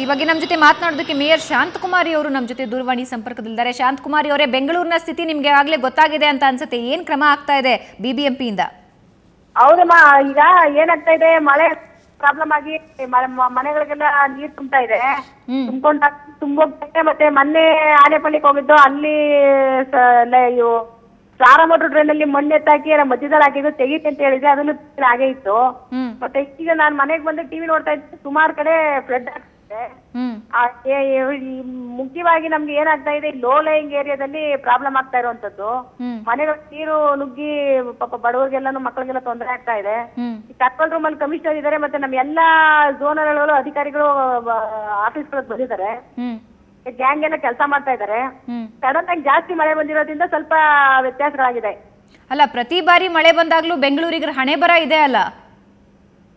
ಈ ಬಗ್ಗೆ ನಮ್ಮ ಜೊತೆ ಮಾತನಾಡೋದಕ್ಕೆ ಮೇಯರ್ ಶಾಂತಕುಮಾರಿ ಅವರು ನಮ್ಮ ಜೊತೆ ದೂರವಾಣಿ ಸಂಪರ್ಕದಲ್ಲಿದ್ದಾರೆ. ಶಾಂತಕುಮಾರಿ ಅವರೇ, ಬೆಂಗಳೂರಿನ ಸ್ಥಿತಿ ನಿಮಗೆ ಆಗಲೇ ಗೊತ್ತಾಗಿದೆ ಅಂತ ಅನ್ಸುತ್ತೆ. ಏನು ಕ್ರಮ ಆಗ್ತಾ ಇದೆ ಬಿಬಿಎಂಪಿಯಿಂದ? ಹೌದಮ್ಮ, ಈಗ ಏನಾಗ್ತಾ ಇದೆ, ಮಳೆ ಪ್ರಾಬ್ಲಮ್ ಆಗಿ ಮನೆಗಳಿಗೆಲ್ಲ ನೀರ್ ತುಂಬ್ತಾ ಇದೆ. ತುಂಬೋಗ್ತೈತೆ. ಮತ್ತೆ ಮೊನ್ನೆ ಆನೆಪಳ್ಳಿಗೆ ಹೋಗಿದ್ದು, ಅಲ್ಲಿ ಇವು ಸಾರ ಮೋಟ್ರ್ ಟ್ರೈನ್ ಅಲ್ಲಿ ಮಣ್ಣು ಎತ್ತಾಕಿ ಮಧ್ಯದಲ್ಲಿ ಹಾಕಿದ್ದು ತೆಗೀತಿ ಅಂತ ಹೇಳಿದ್ರೆ ಅದನ್ನು ಹಾಗೆ ಇತ್ತು. ಮತ್ತೆ ಈಗ ನಾನ್ ಮನೆಗೆ ಬಂದು ಟಿವಿ ನೋಡ್ತಾ ಇದ್ದೆ, ಸುಮಾರು ಕಡೆ ಫ್ಲಡ್ ಆಗ್ತಿದೆ. ಮುಖ್ಯವಾಗಿ ನಮ್ಗೆ ಏನಾಗ್ತಾ ಇದೆ, ಲೋ ಲೈಂಗ್ ಏರಿಯಾದಲ್ಲಿ ಪ್ರಾಬ್ಲಮ್ ಆಗ್ತಾ ಇರುವಂತದ್ದು. ಮನೆಗಳ ನೀರು ನುಗ್ಗಿ ಪಾಪ ಬಡವರಿಗೆಲ್ಲಾನು ಮಕ್ಕಳಿಗೆಲ್ಲ ತೊಂದರೆ ಆಗ್ತಾ ಇದೆ. ಕಂಟ್ರೋಲ್ ರೂಮ್ ಅಲ್ಲಿ ಕಮಿಷನರ್ ಇದಾರೆ, ಮತ್ತೆ ನಮ್ಮ ಎಲ್ಲಾ ಝೋನಲ್ ಅಧಿಕಾರಿಗಳು ಆಫೀಸ್ಗಳಿಗೆ ಬಂದಿದ್ದಾರೆ. ಗ್ಯಾಂಗ್ ಎಲ್ಲ ಕೆಲಸ ಮಾಡ್ತಾ ಇದ್ದಾರೆ. ಸಡನ್ ಆಗಿ ಜಾಸ್ತಿ ಮಳೆ ಬಂದಿರೋದ್ರಿಂದ ಸ್ವಲ್ಪ ವ್ಯತ್ಯಾಸಗಳಾಗಿದೆ. ಅಲ್ಲ, ಪ್ರತಿ ಬಾರಿ ಮಳೆ ಬಂದಾಗ್ಲೂ ಬೆಂಗಳೂರಿಗೆ ಹಣೆ ಬರ ಇದೆ ಅಲ್ಲ?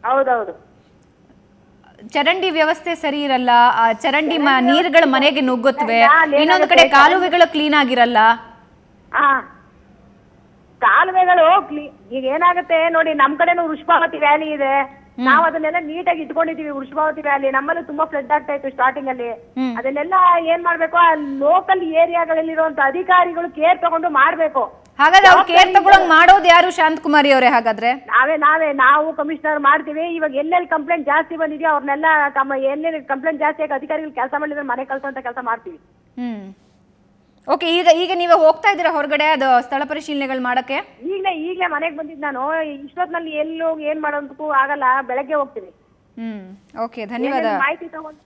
ಹೌದೌದು. ಚರಂಡಿ ವ್ಯವಸ್ಥೆ ಸರಿ ಇರಲ್ಲ, ಚರಂಡಿ ನೀರುಗಳ ಮನೆಗೆ ನುಗ್ಗುತ್ತವೆ, ಇನ್ನೊಂದು ಕಡೆ ಕಾಲುವೆಗಳು ಕ್ಲೀನ್ ಆಗಿರಲ್ಲ. ಕಾಲುವೆಗಳು ಈಗ ಏನಾಗುತ್ತೆ ನೋಡಿ, ನಮ್ ಕಡೆನೂ ವೃಷಭಾವತಿ ವ್ಯಾಲಿ ಇದೆ. ನಾವ್ ಅದನ್ನೆಲ್ಲ ನೀಟಾಗಿ ಇಟ್ಕೊಂಡಿದೀವಿ. ವೃಷಭಾವತಿ ವ್ಯಾಲಿ ನಮ್ಮಲ್ಲಿ ತುಂಬಾ ಫ್ಲಡ್ ಆಗ್ತಾ ಇತ್ತು ಸ್ಟಾರ್ಟಿಂಗ್ ಅಲ್ಲಿ. ಅದನ್ನೆಲ್ಲ ಏನ್ ಮಾಡ್ಬೇಕು, ಆ ಲೋಕಲ್ ಏರಿಯಾಗಳಲ್ಲಿರುವಂತ ಅಧಿಕಾರಿಗಳು ಕೇರ್ ತಗೊಂಡು ಮಾಡ್ಬೇಕು. ಹಾಗಾದ್ರೆ ಅವ್ರು ಕೇರ್ ತಗೊಳಂಗ್ ಮಾಡೋದು ಯಾರು ಶಾಂತಕುಮಾರಿ ಅವರೇ? ಹಾಗಾದ್ರೆ ನಾವು ಕಮಿಷನರ್ ಮಾಡ್ತೀವಿ. ಇವಾಗ ಎಲ್ಲೆಲ್ಲಿ ಕಂಪ್ಲೇಂಟ್ ಜಾಸ್ತಿ ಬಂದಿದೆಯೋ ಅವ್ರನ್ನೆಲ್ಲ ಎಲ್ಲೆಲ್ಲಿ ಕಂಪ್ಲೇಂಟ್ ಜಾಸ್ತಿ ಆಗಿ ಅಧಿಕಾರಿಗಳು ಕೆಲಸ ಮಾಡಿದ್ರೆ ಮನೆ ಕಳ್ಸೋಂತ ಕೆಲಸ ಮಾಡ್ತೀವಿ. ಓಕೆ, ಈಗ ನೀವು ಹೋಗ್ತಾ ಇದ್ದೀರಾ ಹೊರಗಡೆ ಅದು ಸ್ಥಳ ಪರಿಶೀಲನೆಗಳು ಮಾಡಕ್ಕೆ? ಈಗಲೇ ಮನೆಗೆ ಬಂದಿದ್ದು ನಾನು. ಇಷ್ಟೊತ್ತಿನಲ್ಲಿ ಎಲ್ಲಿ ಹೋಗಿ ಏನ್ ಮಾಡೋದಕ್ಕೂ ಆಗಲ್ಲ, ಬೆಳಗ್ಗೆ ಹೋಗ್ತೀವಿ. ಓಕೆ, ಧನ್ಯವಾದ. ಮಾಹಿತಿ ತಗೊಂಡು